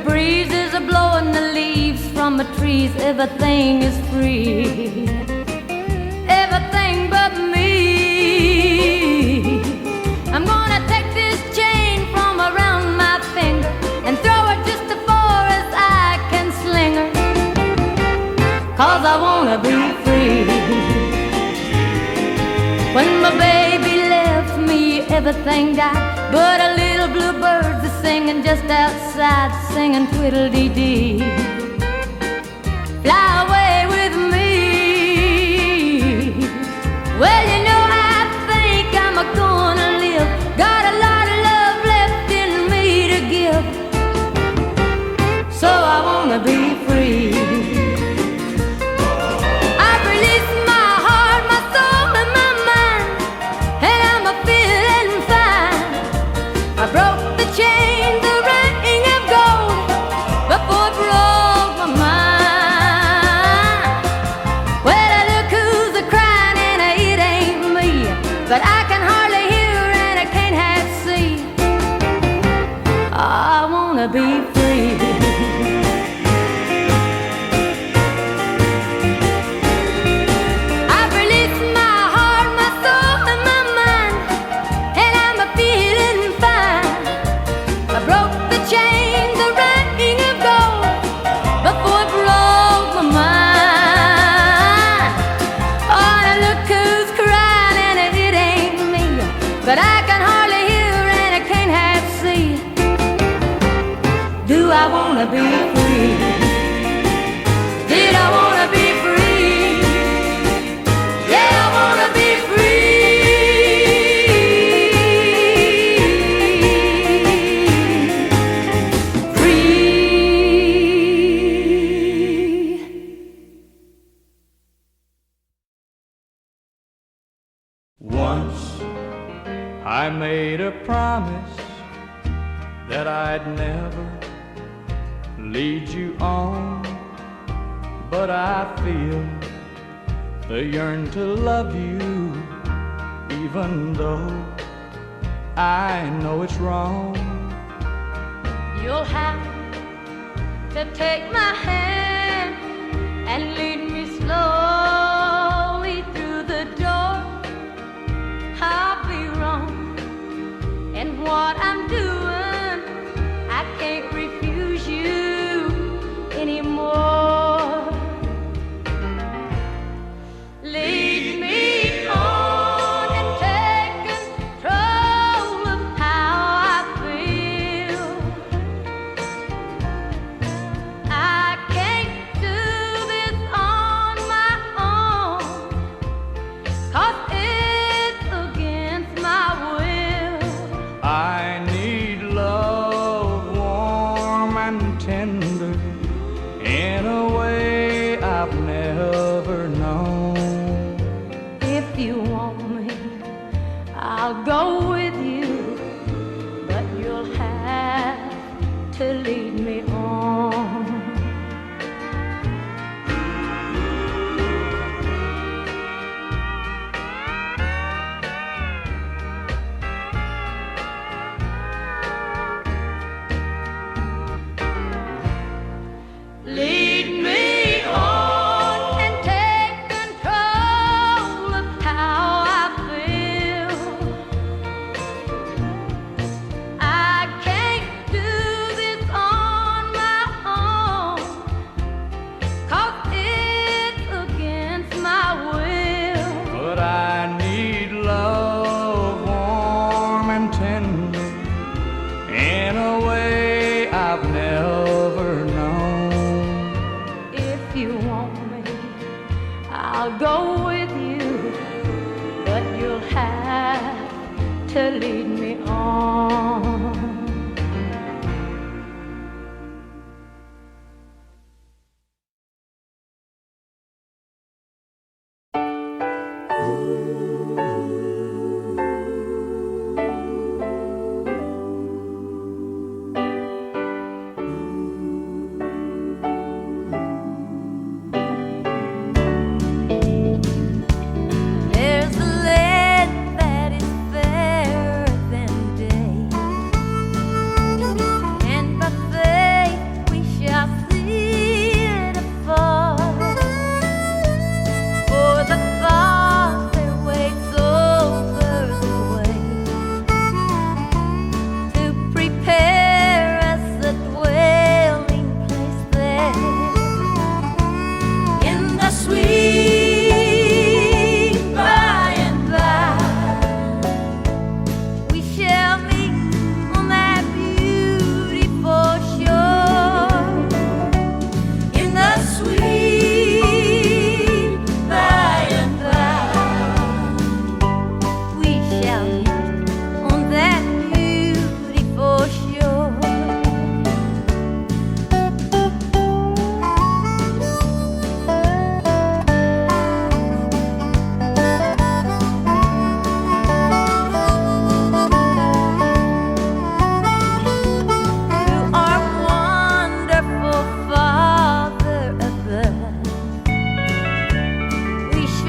breezes are blowing the leaves from the trees, everything is free, everything but me. I'm gonna take this chain from around my finger and throw it just as far as I can sling her, 'cause I wanna be free. When my baby left me, everything died, but a little blue bird's a singing just outside, singing twiddle-dee-dee. Fly away with me. Well, you know, I think I'm gonna live. Got a lot of love left in me to give, so I wanna be free. I've released my heart, my soul, and my mind, and I'm feeling fine. I broke the chain, the ring of gold, before it broke my mind. Well, look who's a-crying, and it ain't me, but I can hardly hear and I can't half see. I wanna be free. I've released my heart, my soul, and my mind, and I'm feeling fine. I broke the chain, the ring of gold, before it broke my mind. Oh, now look who's crying, and it ain't me, but I can hardly hear and I can't half see. Do I wanna be free? Did I wanna be free? Yeah, I wanna be free. Free. Once I made a promise that I'd never lead you on, but I feel the yearn to love you, even though I know it's wrong. You'll have to take my hand and lead me slowly through the door. I'll be wrong in what I'm doing. I can't refuse you anymore. Lead me on and take control of how I feel. I can't do this on my own, 'cause it's against my will. I need love, warm and tender, in a way I've never known. If you want me, I'll go with you, but you'll have to lead me on. Lead me on and take control of how I feel. I can't do this on my own, 'cause it's against my will. But I need love, warm and tender, in a way I've never known. If you want me, I'll go with you, but you'll have to lead me on. There's a land that is fairer than day, and by faith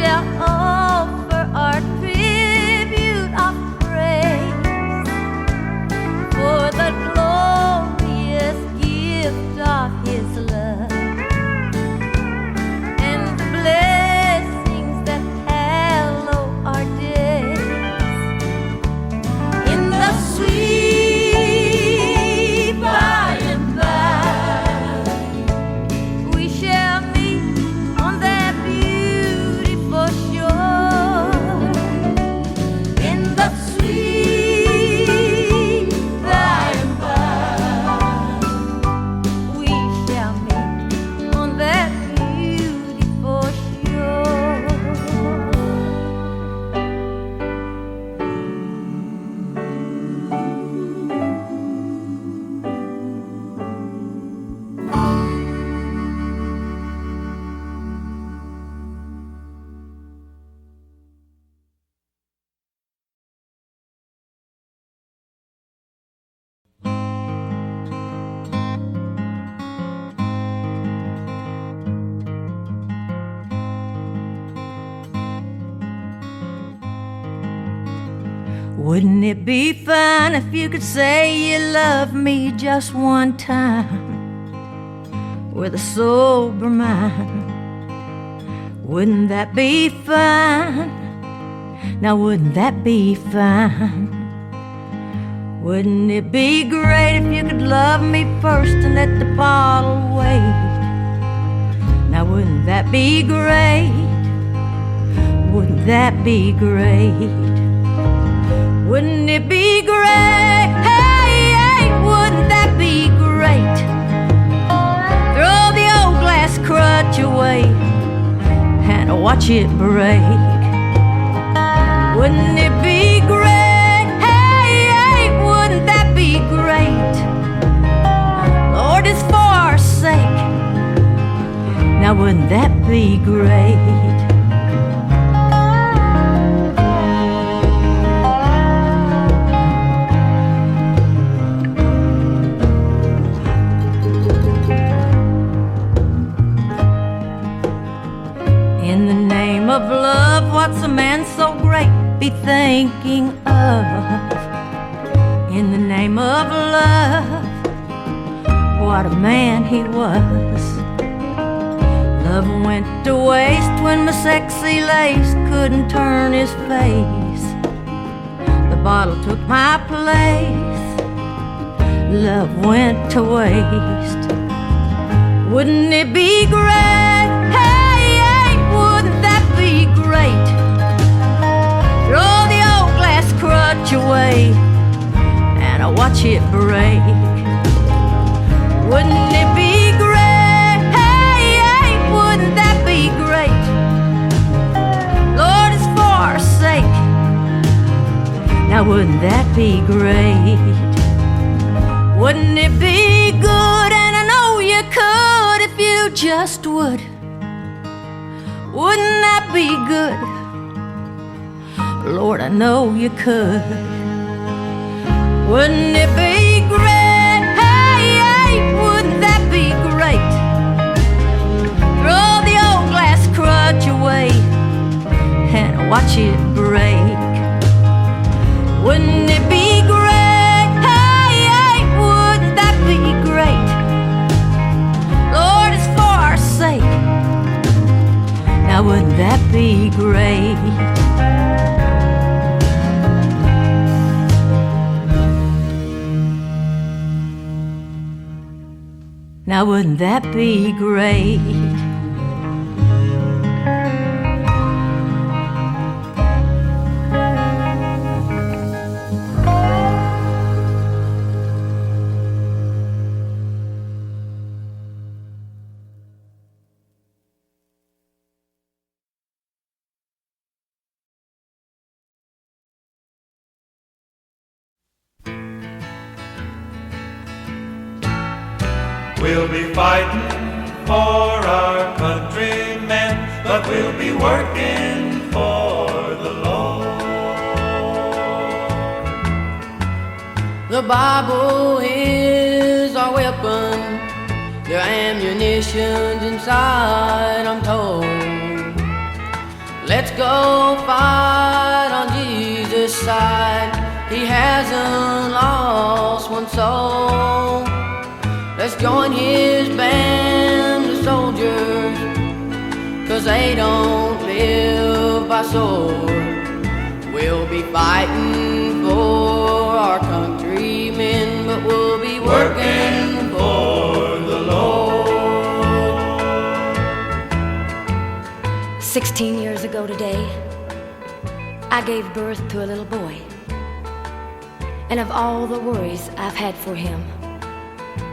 shall offer our tribute of praise for the glorious gift of His love and the blessings that hallow our days. In the sweet by and by, we shall meet on that beautiful shore. In the sweet by and by, we shall meet on that beautiful shore. Wouldn't it be fun if you could say you love me just one time with a sober mind? Wouldn't that be fun? Now wouldn't that be fun? Wouldn't it be great if you could love me first and let the bottle wait? Now wouldn't that be great? Wouldn't that be great? Wouldn't it be great? Hey, hey, wouldn't that be great? Throw the old glass crutch away and watch it break. Wouldn't it be great? Hey, hey, wouldn't that be great? Lord, it's for our sake. Now wouldn't that be great? In the name of love, what's a man so great be thinking of? In the name of love, what a man he was. Love went to waste when my sexy lace couldn't turn his face. The bottle took my place. Love went to waste. Wouldn't it be great? Great. Throw the old glass crutch away and I watch it break. Wouldn't it be great? Hey, hey, wouldn't that be great? Lord, it's for our sake. Now wouldn't that be great? Wouldn't it be good? And I know you could if you just would. Wouldn't that be good? Lord, I know you could. Wouldn't it be great? Hey, hey, wouldn't that be great? Throw the old glass crutch away and watch it break. Wouldn't it be great? Hey, hey, wouldn't that be great? Lord, it's for our sake. Now wouldn't that be great? Now wouldn't that be great? We'll be fighting for our countrymen, but we'll be working for the Lord. The Bible is our weapon, their ammunition's inside, I'm told. Let's go fight on Jesus' side. He hasn't lost one soul. Let's join his band of soldiers, 'cause they don't live by sword. We'll be fighting for our countrymen, but we'll be working for the Lord. 16 years ago today, I gave birth to a little boy. And of all the worries I've had for him,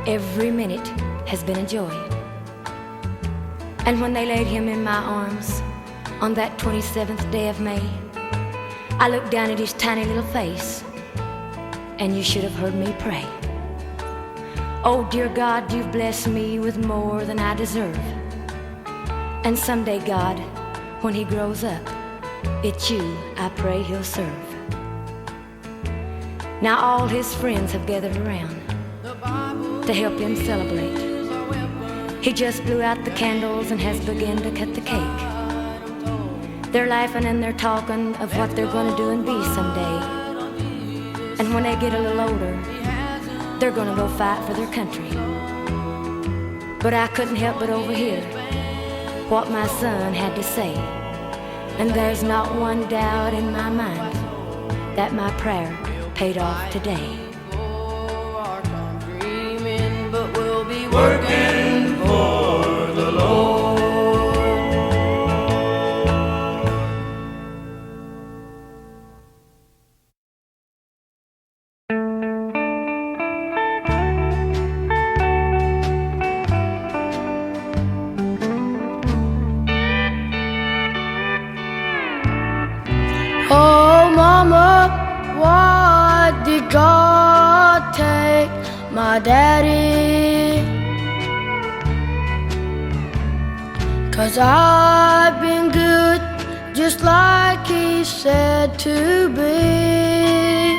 every minute has been a joy. And when they laid him in my arms on that 27th day of May, I looked down at his tiny little face, and you should have heard me pray. Oh, dear God, you've blessed me with more than I deserve. And someday, God, when he grows up, it's you I pray he'll serve. Now all his friends have gathered around to help him celebrate. He just blew out the candles and has begun to cut the cake. They're laughing and they're talking of what they're going to do and be someday. And when they get a little older, they're going to go fight for their country. But I couldn't help but overhear what my son had to say. And there's not one doubt in my mind that my prayer paid off today. Our countrymen, but we'll be working for the Lord. Oh, Mama, why did God take my daddy? 'Cause I've been good just like he said to be.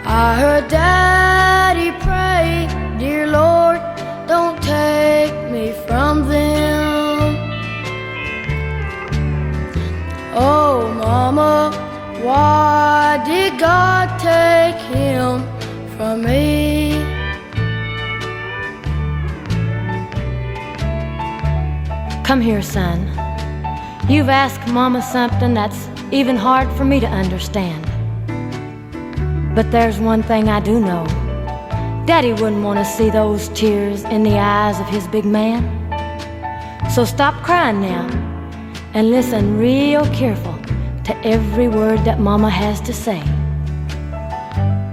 I heard Daddy pray, dear Lord, don't take me from them. Oh, Mama, why did God take him from me? Come here, son. You've asked Mama something that's even hard for me to understand. But there's one thing I do know. Daddy wouldn't want to see those tears in the eyes of his big man. So stop crying now and listen real careful to every word that Mama has to say.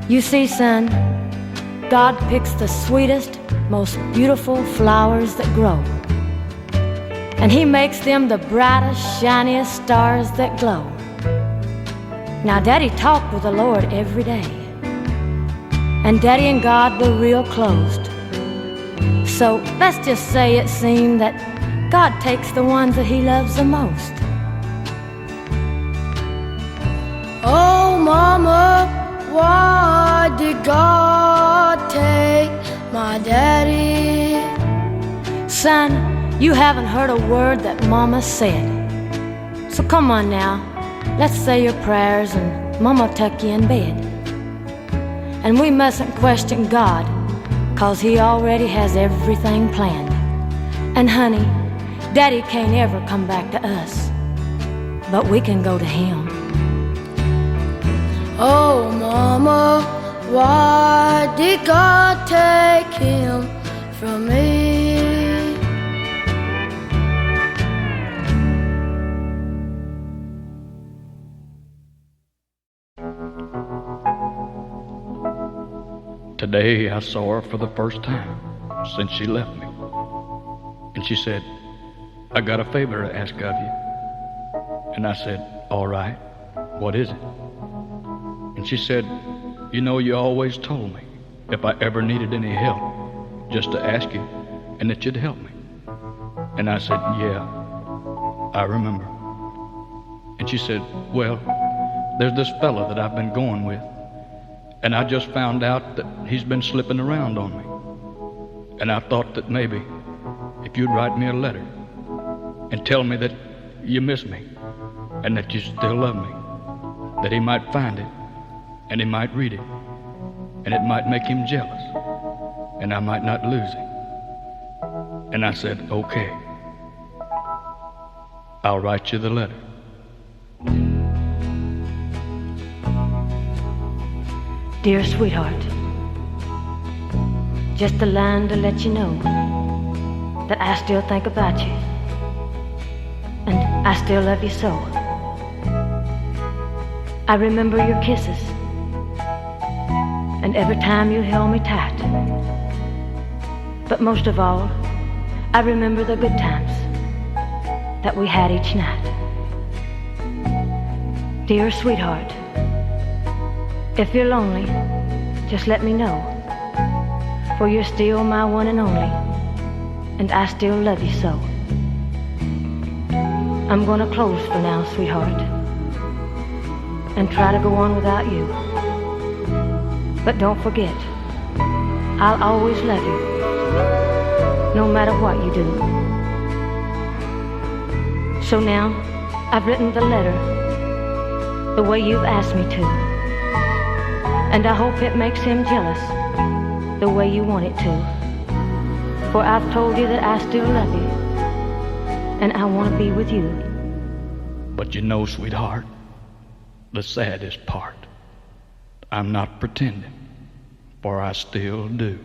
You see, son, God picks the sweetest, most beautiful flowers that grow. And he makes them the brightest, shiniest stars that glow. Now, Daddy talked with the Lord every day. And Daddy and God were real close. So let's just say it seemed that God takes the ones that he loves the most. Oh, Mama, why did God take my daddy? Son, you haven't heard a word that Mama said. So come on now, let's say your prayers and Mama tuck you in bed. And we mustn't question God, 'cause he already has everything planned. And honey, Daddy can't ever come back to us, but we can go to him. Oh, Mama, why did God take him from me? Today I saw her for the first time since she left me. And she said, I got a favor to ask of you. And I said, all right, what is it? And she said, you know, you always told me if I ever needed any help, just to ask you and that you'd help me. And I said, yeah, I remember. And she said, well, there's this fella that I've been going with, and I just found out that he's been slipping around on me. And I thought that maybe if you'd write me a letter and tell me that you miss me and that you still love me, that he might find it and he might read it and it might make him jealous and I might not lose him. And I said, okay, I'll write you the letter. Dear sweetheart, just a line to let you know that I still think about you and I still love you so. I remember your kisses and every time you held me tight. But most of all, I remember the good times that we had each night. Dear sweetheart, if you're lonely, just let me know, for you're still my one and only, and I still love you so. I'm gonna close for now, sweetheart, and try to go on without you. But don't forget, I'll always love you, no matter what you do. So now, I've written the letter the way you've asked me to, and I hope it makes him jealous the way you want it to. For I've told you that I still love you, and I want to be with you. But you know, sweetheart, the saddest part, I'm not pretending, for I still do.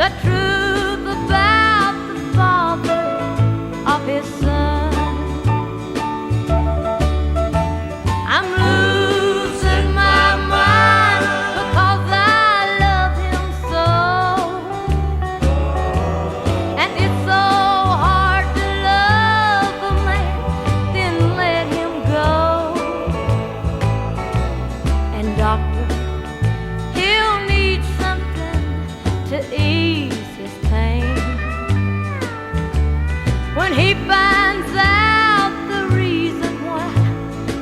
the truth about the father of his son. I'm losing my mind because I love him so, and it's so hard to love a man, then let him go. And doctor, he'll need something to ease his pain when he finds out the reason why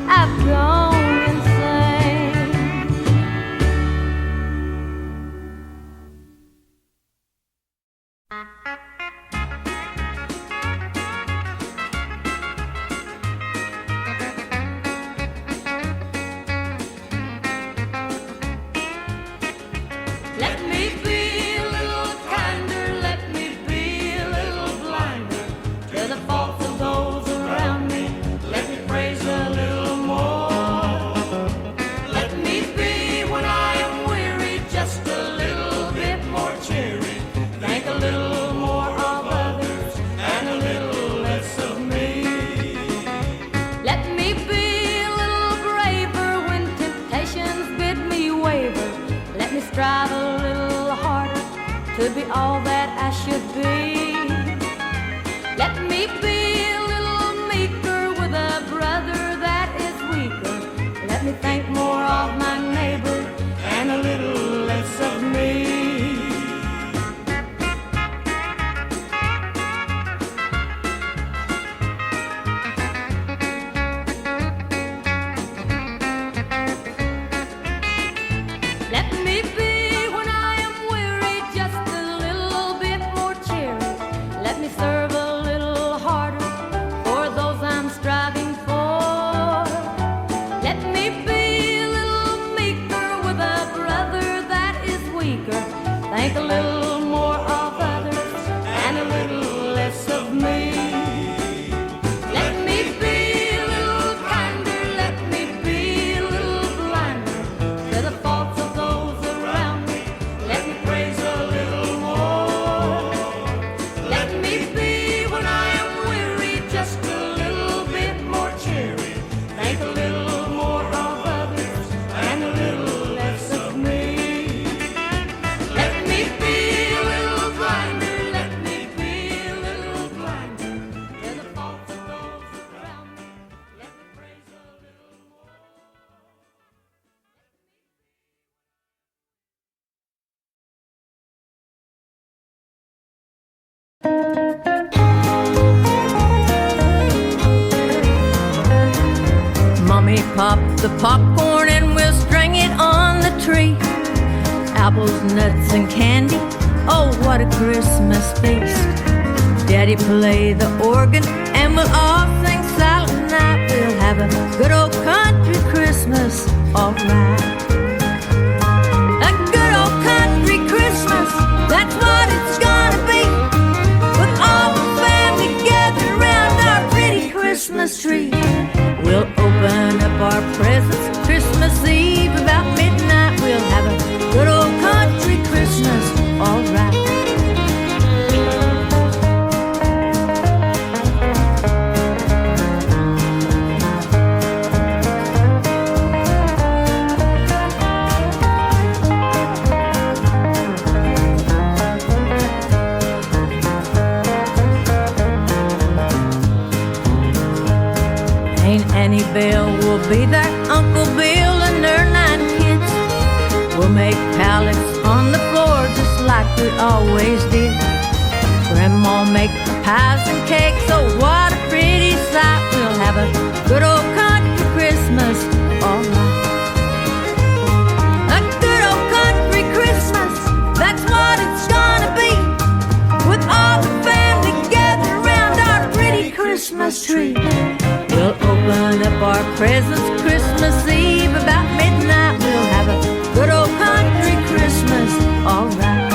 I've gone insane. Let me be a little kinder, let me be a little blinder to the faults of those around me. Let me praise a little more. Let me be, when I am weary, just a little bit more cheery. Think a little more of others and a little less of me. Let me be a little braver when temptations bid me waver. Let me strive a little harder to be all that I should be. Let me be a little meeker with a brother that is weaker. Let me think more of my neighbor and a little less of me. Let me be, when I am weary, just a little bit more cheery. Let me serve a little harder for those I'm striving for. Let me be a little meeker with a brother that is weaker. Think a little more of others and a little less of me. Let me be a little kinder, let me be a little blinder to the faults of those around me. Let me praise a little more. Let me be, when I am weary, just a little bit more cheery. Think a little more of others and a little less of me. Let me be a little blinder, let me be a little blinder to the faults of those around me. Let me praise a little more. Mommy popped the popcorn and we'll string it on the tree. Apples, nuts, and candy, oh, what a Christmas feast. Daddy play the organ and we'll all sing Silent Night. We'll have a good old country Christmas, alright. A good old country Christmas, that's what it's gonna be. With all the family gathered around our pretty Christmas tree. We'll open up our presents Christmas Eve about midnight. We'll have a good old country Christmas, alright. Aunt Annie Bell will be there, Uncle Bill and their 9 kids. We'll make pallets on the floor just like we always did. Grandma make the pies and cakes, oh, what a pretty sight. We'll have a good old country Christmas, alright. A good old country Christmas, that's what it's gonna be. With all the family gathered around our pretty Christmas tree. We'll open up our presents Christmas Eve about midnight. We'll have a good old country Christmas, alright.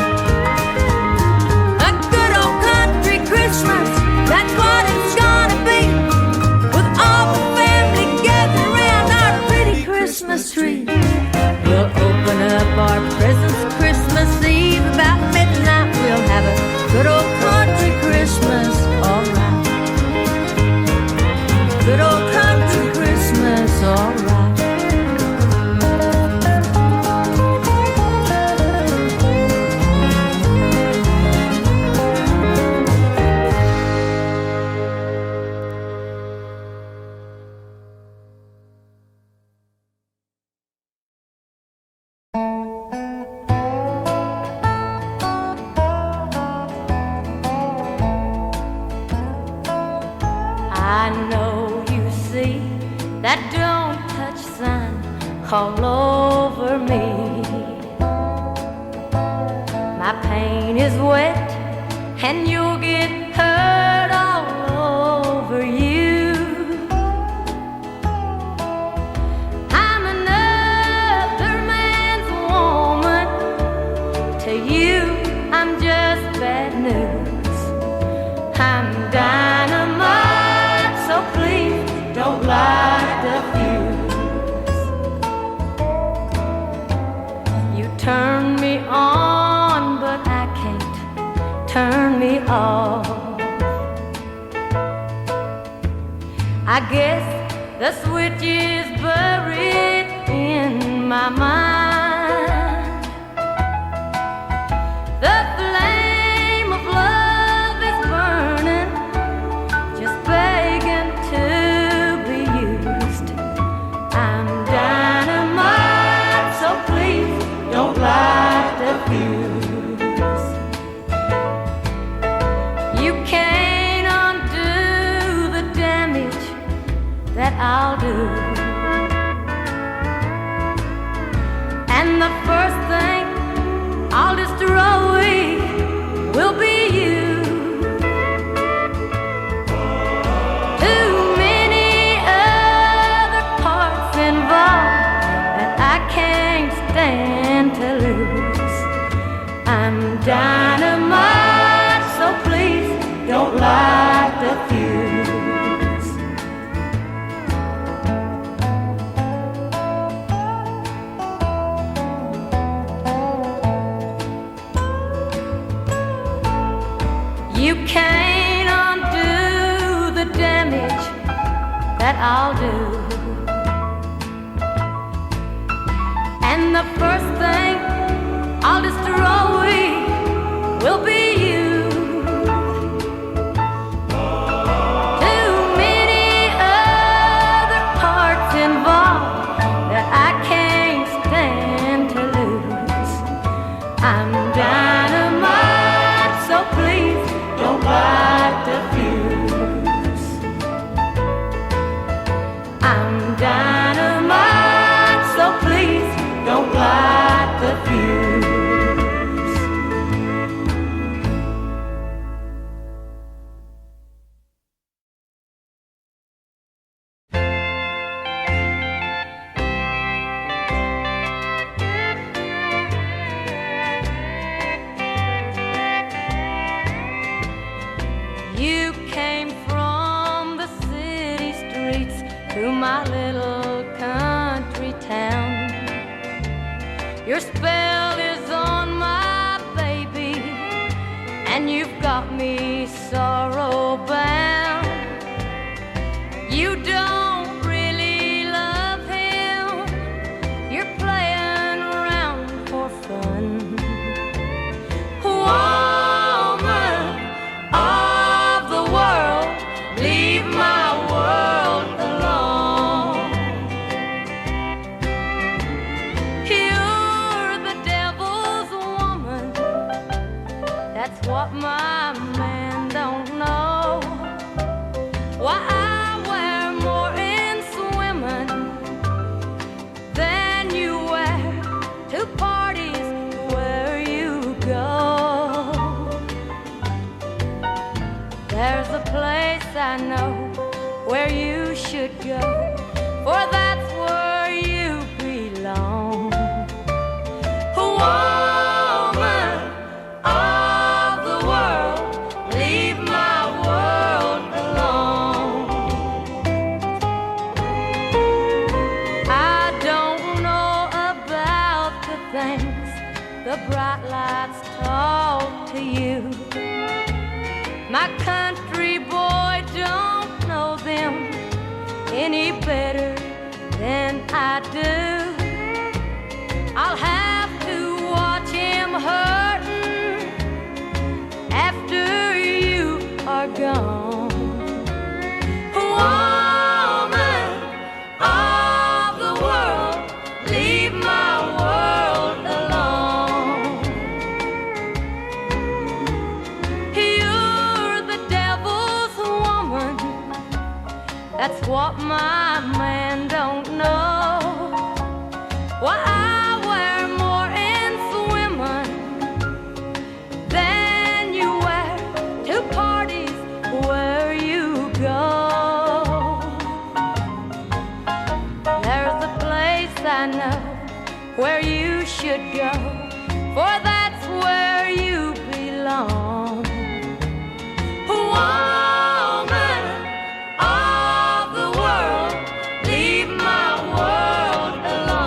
A good old country Christmas, that's what it's gonna be. With all the family gathered around our pretty Christmas tree. We'll open up our presents Christmas Eve about midnight. We'll that don't touch sun all over me. My pain is wet and you'll get hurt all over you. I'm another man's woman. To you, I'm just bad news. I'm dynamite, so please don't light the fuse. You turn me on, but I can't turn me off. I guess the switch is buried in my mind. The flame of love is burning, just begging to be used. I'm dynamite, so please don't light the fuse. You can't undo the damage that I'll do. And the first thing I'll destroy will be you. Too many other parts involved that I can't stand to lose. I'm dynamite, so please don't light the fuse. You can't undo the damage that I'll do. And the first thing I'll destroy will be you. Too many other parts involved that I can't stand to lose. I'm dynamite, so please don't light the fuse. I'm dynamite, so please don't light the fuse. You came from the city streets to my little country town. Your spell is on my baby, and you've got me sorrow bound. You don't really love him, you're playing around for fun. Woman of the world, leave my world alone. You're the devil's woman, that's what my man don't know. Why I wear more in swimming than you wear to parties where you go. There's a place I know where you should go, for that's where you belong. Woman of the world, leave my world alone. I don't know about the things the bright lights talk to you. My country boy don't know them any better than I do. I'll have to watch him hurting after you are gone. Woman of the world, leave my world alone. You're the devil's woman, that's what my man where you should go, for that's where you belong. Woman of the world, leave my world alone.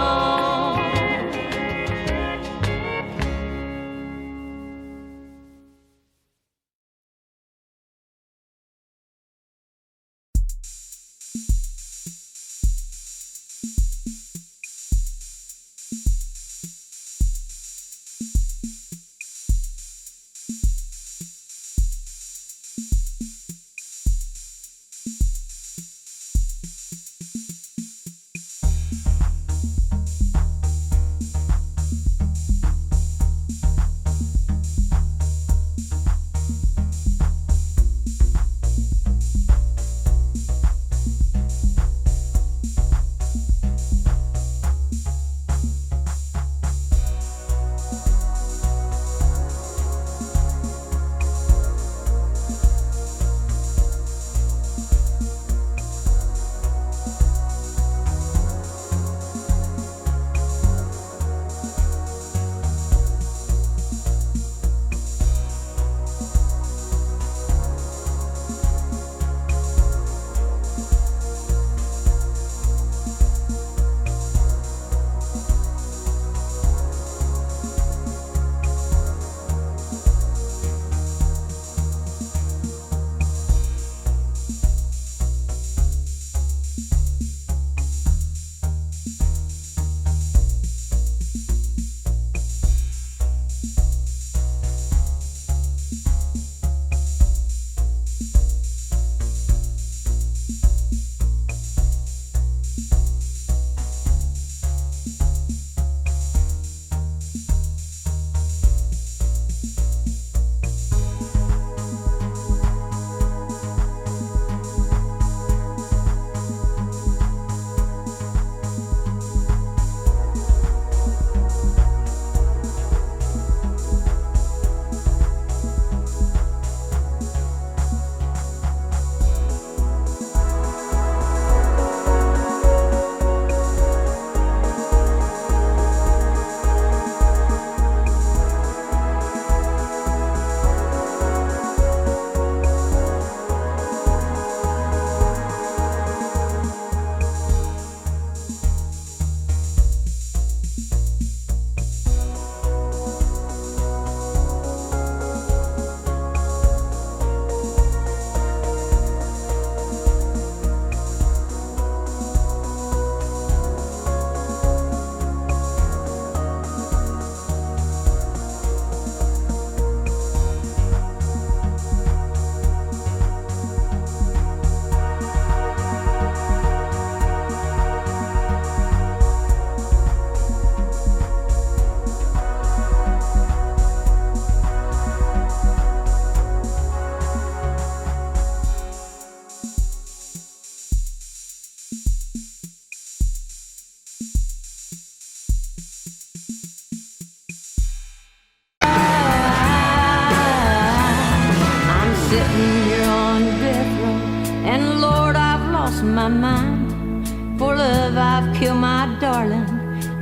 My mind. For love I've killed my darling,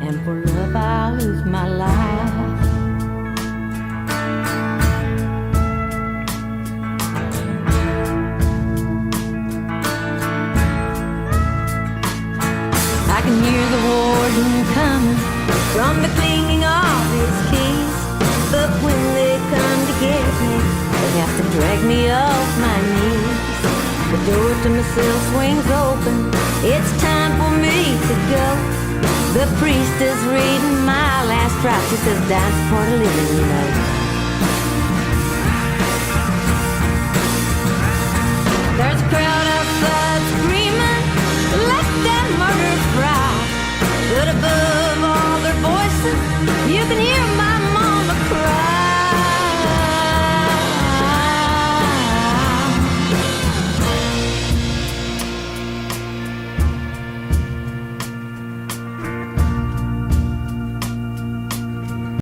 and for love I'll lose my life. I can hear the warden coming from the cleaning of his keys, but when they come to get me, they have to drag me off my knees. The door to my cell swings open, it's time for me to go. The priest is reading my last rites, he says that's part of living,